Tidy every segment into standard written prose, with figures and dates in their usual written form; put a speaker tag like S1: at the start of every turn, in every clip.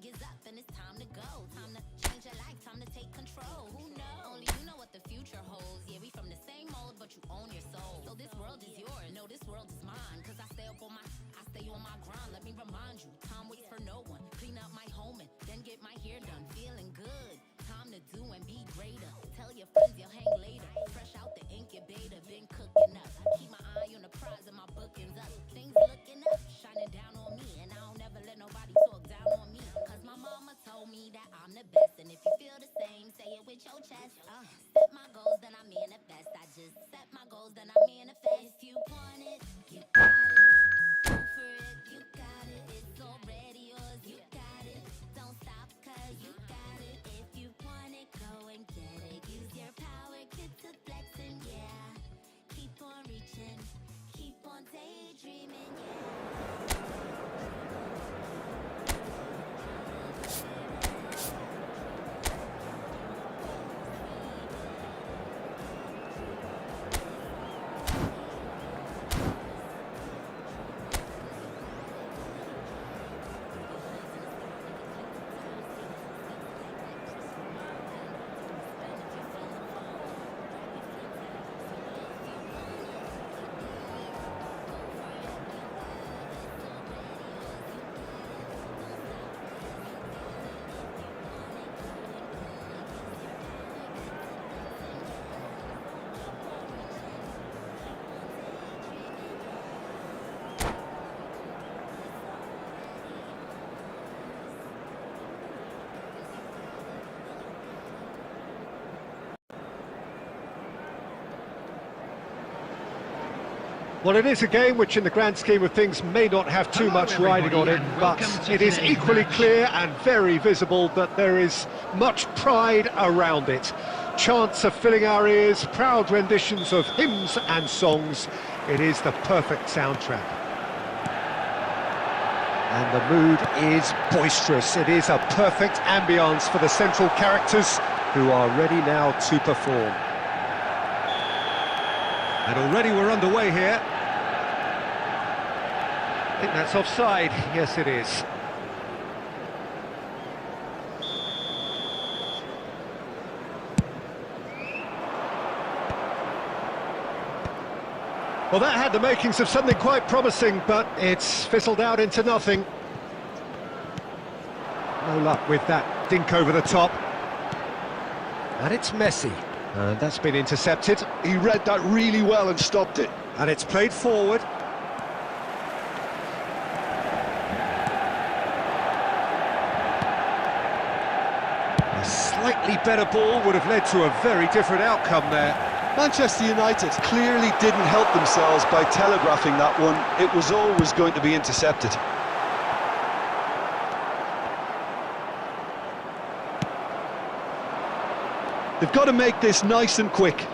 S1: jig is up and it's time to go. Time to change your life, time to take control. Who knows? Only you know what the future holds. Yeah, we from the same mold, but you own your soul. So this world is yours. No, this world is mine. Cause I stay on my grind. Let me remind you, time waits for no one. Clean up my home and then get my hair done. Feeling good. Time to do and be greater. Tell your friends you'll hang later. Fresh out the incubator, been cooking up. Keep my eye on the prize and my bookings up. Things looking up, shining down on me. And I don't never let nobody talk down on me. Cause my mama told me that I'm the best. And if you feel the same, say it with your chest. Set my goals, then I manifest. I just set my goals, then I manifest. If you want it, you got it. Go for it, you got it. It's already yours, you got it. Don't stop, cause you got it. If you want it, go and get it. Use your power, get to flexing, yeah. Keep on reaching, keep on daydreaming, yeah.
S2: Well, it is a game which in the grand scheme of things may not have too much riding on it, but it is equally clear and very visible that there is much pride around it. Chants are filling our ears, proud renditions of hymns and songs. It is the perfect soundtrack. And the mood is boisterous. It is a perfect ambience for the central characters who are ready now to perform. And already we're underway here. I think that's offside. Yes, it is. Well, that had the makings of something quite promising, but it's fizzled out into nothing. No luck with that dink over the top. And it's Messi. And that's been intercepted.
S3: He read that really well and stopped it.
S2: And it's played forward. A slightly better ball would have led to a very different outcome there.
S3: Manchester United clearly didn't help themselves by telegraphing that one. It was always going to be intercepted. They've got to make this nice and quick.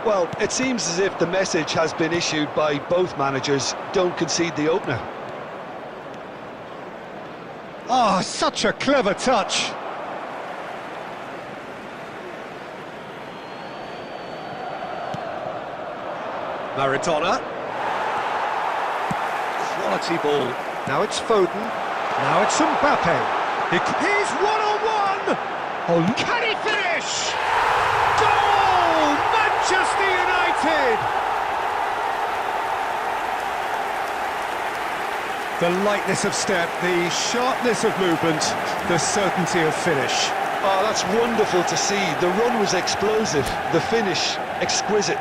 S3: Well, it seems as if the message has been issued by both managers: don't concede the opener.
S2: Oh, such a clever touch. Maradona. Quality ball. Now it's Foden. Now it's Mbappe. He's one-on-one! Oh, can he finish? Goal! Manchester United! The lightness of step, the sharpness of movement, the certainty of finish.
S3: Oh, that's wonderful to see. The run was explosive, the finish exquisite.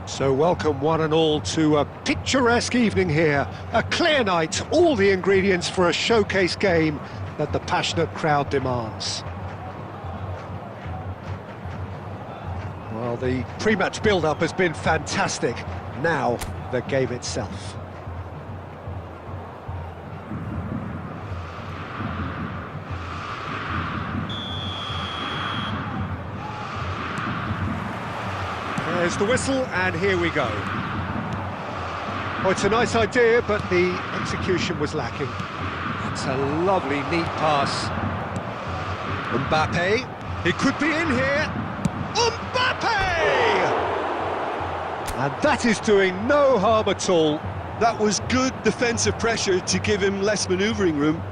S2: So welcome one and all to a picturesque evening here. A clear night, all the ingredients for a showcase game that the passionate crowd demands. Well, the pre-match build-up has been fantastic. Now, the game itself. There's the whistle, and here we go. Oh, it's a nice idea, but the execution was lacking. That's a lovely, neat pass. Mbappe, he could be in here. Mbappe! And that is doing no harm at all.
S3: That was good defensive pressure to give him less manoeuvring room.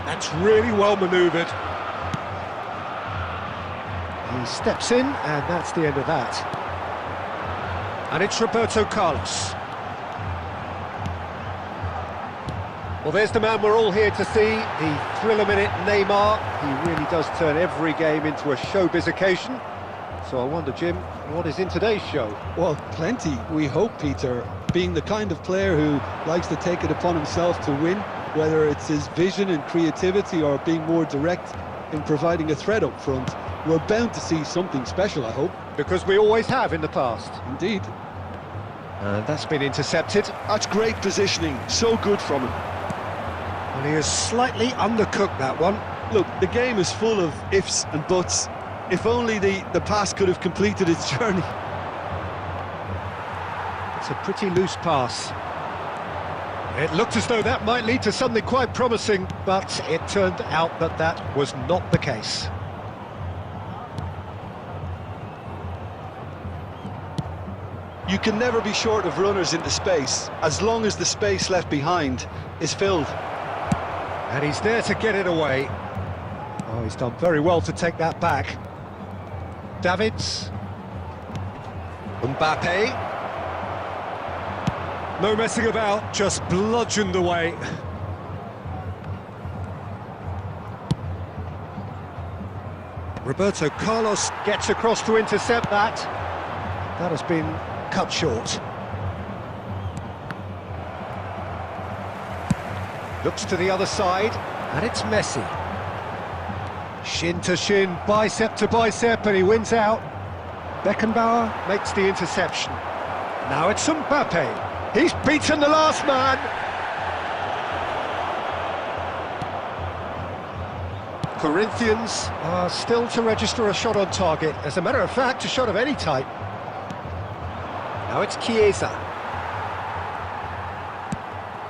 S2: That's really well manoeuvred. He steps in, and that's the end of that. And it's Roberto Carlos. Well, there's the man we're all here to see, the thriller-minute Neymar. He really does turn every game into a showbiz occasion. So I wonder, Jim, what is in today's show?
S3: Well, plenty, we hope, Peter. Being the kind of player who likes to take it upon himself to win, whether it's his vision and creativity or being more direct in providing a threat up front, we're bound to see something special, I hope.
S2: Because we always have in the past.
S3: Indeed.
S2: And that's been intercepted.
S3: That's great positioning, so good from him.
S2: And he has slightly undercooked that one.
S3: Look, the game is full of ifs and buts. If only the pass could have completed its journey.
S2: It's a pretty loose pass. It looked as though that might lead to something quite promising, but it turned out that that was not the case.
S3: You can never be short of runners into space, as long as the space left behind is filled.
S2: And he's there to get it away. Oh, he's done very well to take that back. Davids. Mbappe. No messing about, just bludgeoned away. Roberto Carlos gets across to intercept that. That has been cut short. Looks to the other side, and it's Messi. Shin to shin, bicep to bicep, and he wins out. Beckenbauer makes the interception. Now it's Mbappe. He's beaten the last man. Corinthians are still to register a shot on target. As a matter of fact, a shot of any type. Now it's Chiesa.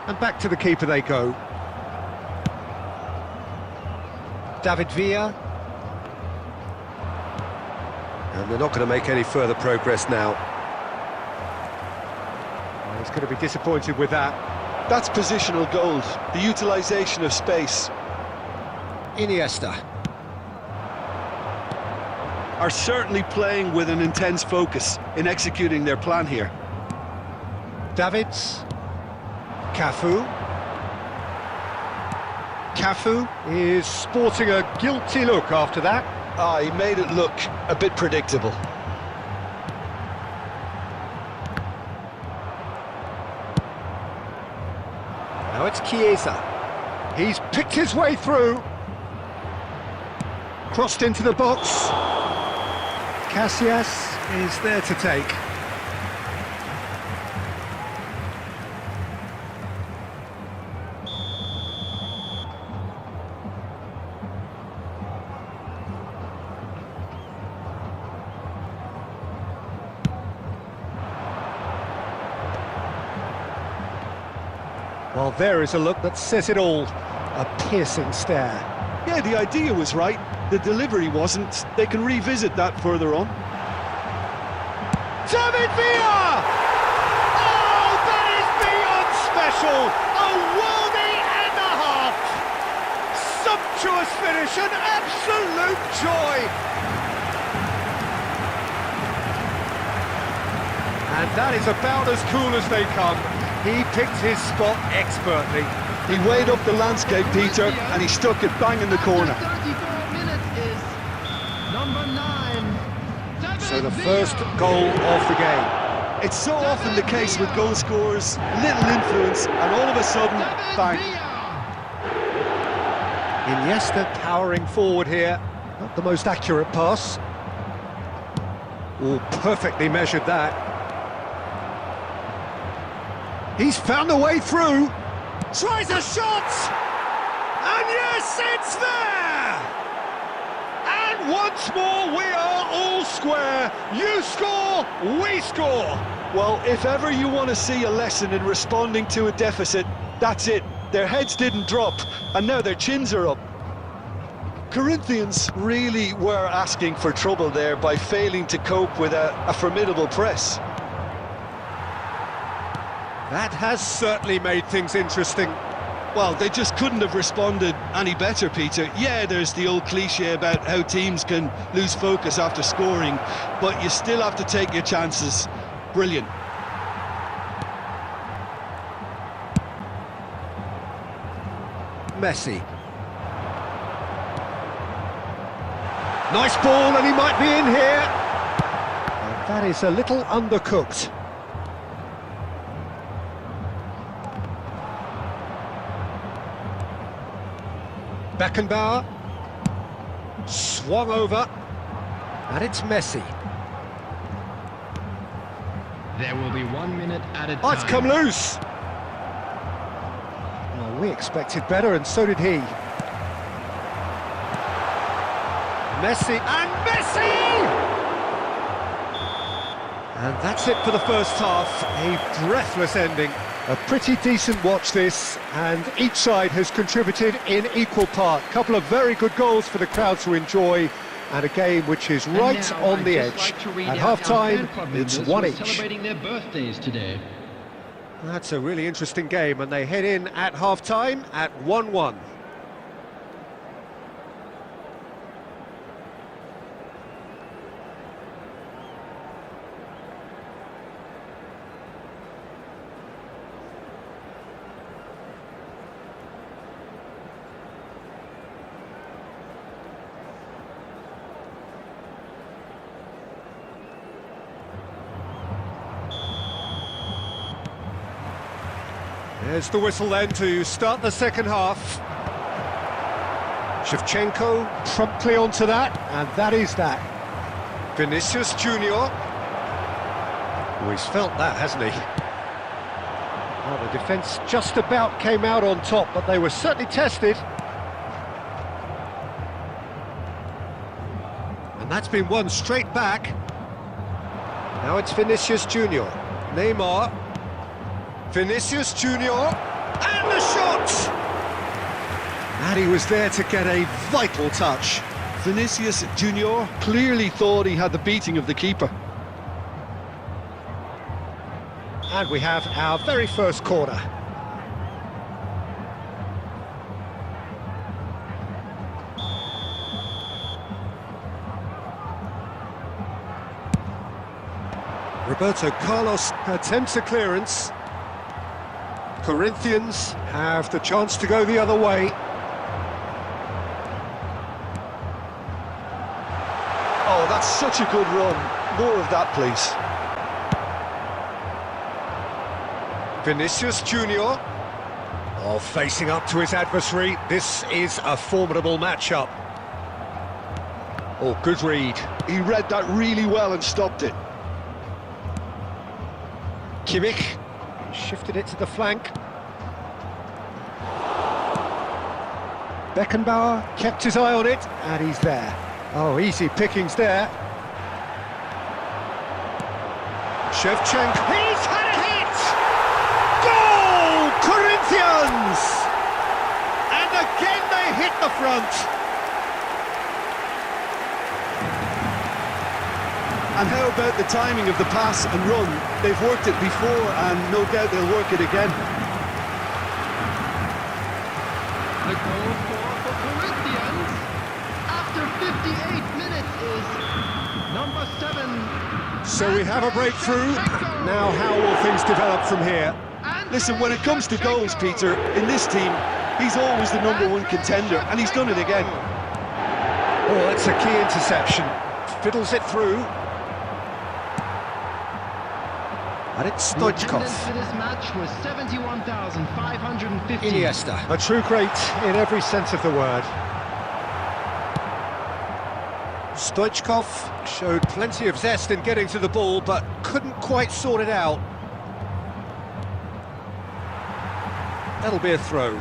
S2: And back to the keeper they go. David Villa. And they're not going to make any further progress now. Well, he's going to be disappointed with that.
S3: That's positional gold, the utilisation of space.
S2: Iniesta.
S3: Are certainly playing with an intense focus in executing their plan here.
S2: Davids. Cafu. Cafu is sporting a guilty look after that.
S3: He made it look a bit predictable.
S2: Now it's Chiesa. He's picked his way through. Crossed into the box. Casillas is there to take. Well, there is a look that says it all. A piercing stare.
S3: Yeah, the idea was right. The delivery wasn't. They can revisit that further on.
S2: David Villa! Oh, that is beyond special! A worldie and a half! Sumptuous finish, an absolute joy! And that is about as cool as they come. He picked his spot expertly.
S3: He weighed up the landscape, Peter, and he stuck it bang in the corner.
S4: 34 minutes is number 9.
S2: So the first goal of the game.
S3: It's so often the case with goal scorers, little influence, and all of a sudden, bang.
S2: Iniesta powering forward here. Not the most accurate pass. Oh, perfectly measured that. He's found a way through. Tries a shot! And yes, it's there! And once more, we are all square. You score, we score.
S3: Well, if ever you want to see a lesson in responding to a deficit, that's it. Their heads didn't drop, and now their chins are up. Corinthians really were asking for trouble there by failing to cope with a formidable press.
S2: That has certainly made things interesting.
S3: Well, they just couldn't have responded any better, Peter. Yeah, there's the old cliche about how teams can lose focus after scoring, but you still have to take your chances. Brilliant.
S2: Messi. Nice ball, and he might be in here. And that is a little undercooked. Beckenbauer, swung over, and it's Messi.
S4: There will be 1 minute at a time.
S2: Oh, it's come loose! Well, we expected better, and so did he. Messi, and Messi! And that's it for the first half, a breathless ending. A pretty decent watch this, and each side has contributed in equal part. Couple of very good goals for the crowd to enjoy, and a game which is right on the edge. At half-time, it's 1 each.
S4: Celebrating their birthdays today.
S2: That's a really interesting game, and they head in at half-time at 1-1. There's the whistle then to start the second half. Shevchenko promptly onto that, and that is that. Vinicius Junior. Oh, he's felt that, hasn't he? Well, the defence just about came out on top, but they were certainly tested. And that's been won straight back. Now it's Vinicius Junior. Neymar. Vinicius Junior, and the shot! And he was there to get a vital touch.
S3: Vinicius Junior clearly thought he had the beating of the keeper.
S2: And we have our very first corner. Roberto Carlos attempts a clearance. Corinthians have the chance to go the other way.
S3: Oh, that's such a good run. More of that, please.
S2: Vinicius Junior. Oh, facing up to his adversary. This is a formidable matchup. Oh, good read.
S3: He read that really well and stopped it.
S2: Kimmich shifted it to the flank. Beckenbauer kept his eye on it, and he's there. Oh, easy pickings there. Shevchenko, he's had a hit! Goal! Corinthians! And again they hit the front.
S3: And how about the timing of the pass and run? They've worked it before, and no doubt they'll work it again.
S4: The goal for Corinthians after 58 minutes is number 7.
S2: So we have a breakthrough. Now how will things develop from here?
S3: Listen, when it comes to goals, Peter, in this team, he's always the #1 contender, and he's done it again.
S2: Oh, that's a key interception. Fiddles it through. And it's Stoichkov.
S4: For this match was 71,550.
S2: Iniesta, a true great in every sense of the word. Stoichkov showed plenty of zest in getting to the ball, but couldn't quite sort it out. That'll be a throw.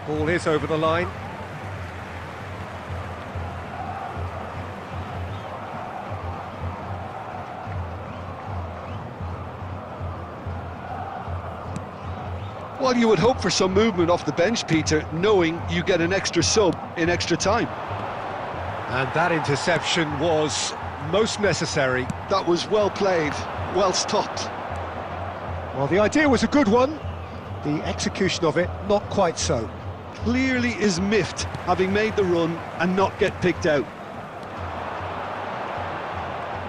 S2: Ball is over the line.
S3: Well, you would hope for some movement off the bench, Peter, knowing you get an extra sub in extra time.
S2: And that interception was most necessary.
S3: That was well played, well stopped.
S2: Well, the idea was a good one. The execution of it, not quite so.
S3: Clearly is miffed, having made the run and not get picked out.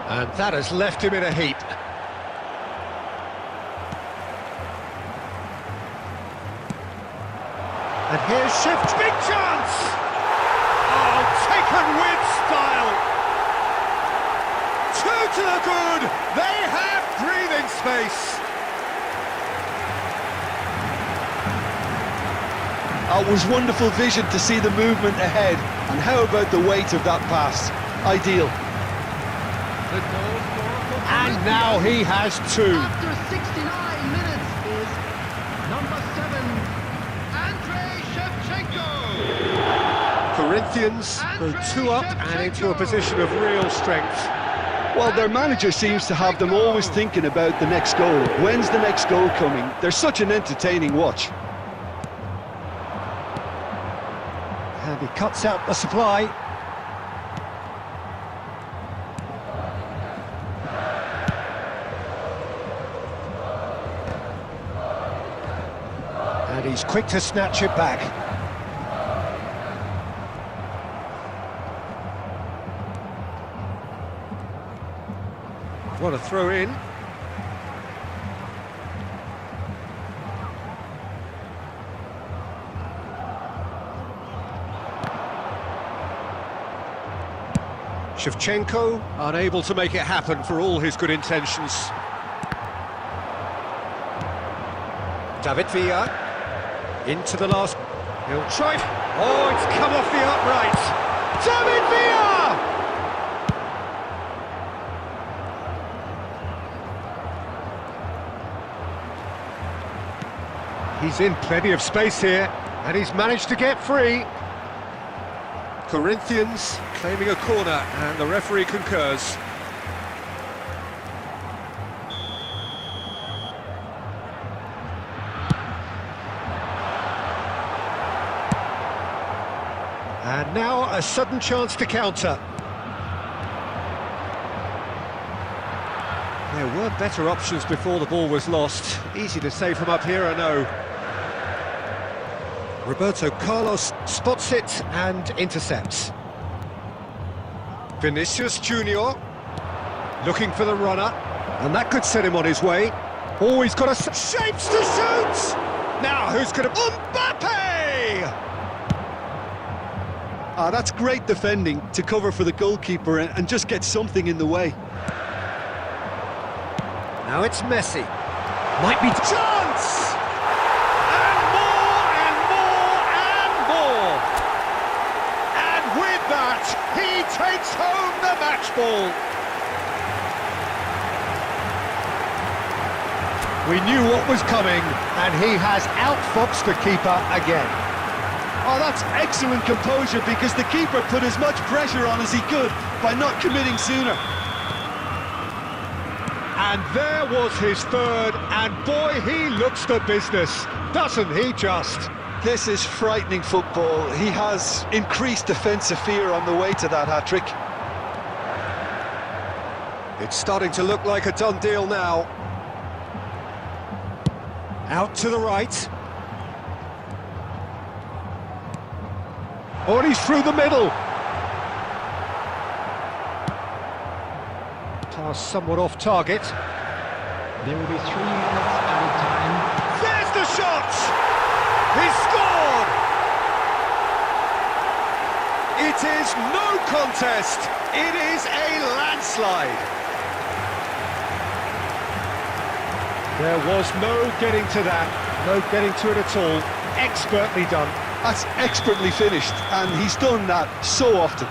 S2: And that has left him in a heap. And here's Shift, big chance! Oh, taken with style! 2 to the good! They have breathing space!
S3: It was wonderful vision to see the movement ahead, and how about the weight of that pass? Ideal.
S4: The goal for
S2: And now he has 2.
S4: after 69 minutes is number 7, Andrei Shevchenko.
S2: Corinthians go 2 up and into a position of real strength.
S3: Well, their manager seems to have them always thinking about the next goal. When's the next goal coming? They're such an entertaining watch.
S2: He cuts out the supply. And he's quick to snatch it back. What a throw in. Shevchenko unable to make it happen for all his good intentions. David Villa into the last. He'll try. Oh, it's come off the upright. David Villa! He's in plenty of space here, and he's managed to get free. Corinthians claiming a corner, and the referee concurs. And now a sudden chance to counter. There were better options before the ball was lost. Easy to save from up here, I know. Roberto Carlos spots it and intercepts. Vinicius Junior looking for the runner, and that could set him on his way. Oh, he's got a shapes to shoot! Now who's going to... Mbappe!
S3: That's great defending to cover for the goalkeeper and just get something in the way.
S2: Now it's Messi. Might be chance! He takes home the match ball. We knew what was coming, and he has outfoxed the keeper again.
S3: Oh, that's excellent composure, because the keeper put as much pressure on as he could by not committing sooner.
S2: And there was his third, and boy, he looks the business, doesn't he just?
S3: This is frightening football. He has increased defensive fear on the way to that hat-trick.
S2: It's starting to look like a done deal now. Out to the right. Oh, and he's through the middle. Pass somewhat off target.
S4: There will be 3 minutes added time.
S2: There's the shot! He scored! It is no contest. It is a landslide. There was no getting to that. No getting to it at all. Expertly done.
S3: That's expertly finished, and he's done that so often.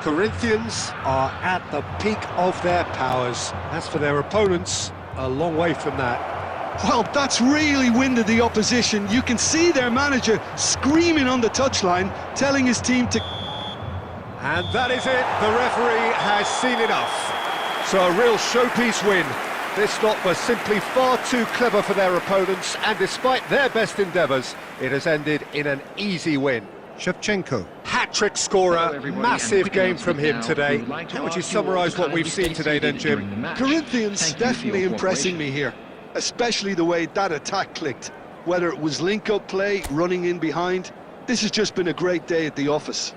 S2: Corinthians are at the peak of their powers. As for their opponents, a long way from that.
S3: Well, that's really winded the opposition. You can see their manager screaming on the touchline, telling his team to...
S2: And that is it. The referee has seen enough. So a real showpiece win. This lot was simply far too clever for their opponents, and despite their best endeavours, it has ended in an easy win. Shevchenko, hat-trick scorer, massive game from him today. How would you summarise what we've seen today then, Jim?
S3: Corinthians definitely impressing me here, especially the way that attack clicked. Whether it was link-up play, running in behind, this has just been a great day at the office.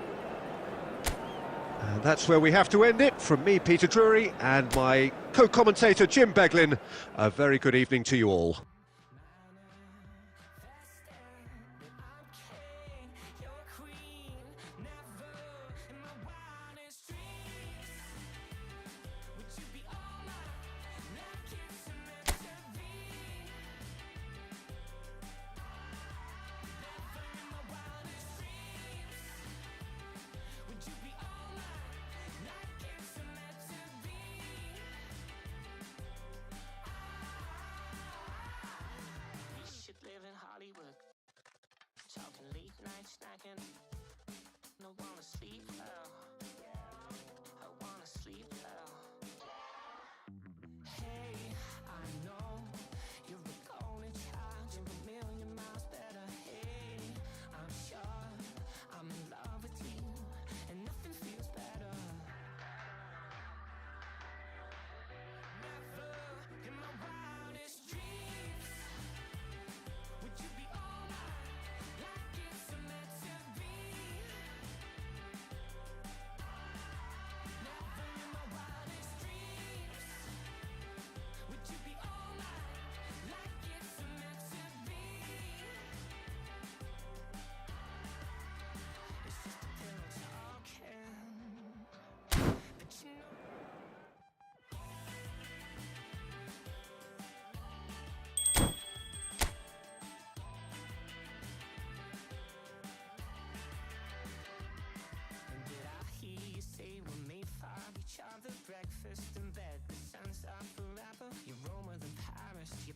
S2: And that's where we have to end it. From me, Peter Drury, and my co-commentator, Jim Beglin, a very good evening to you all.
S5: honest, you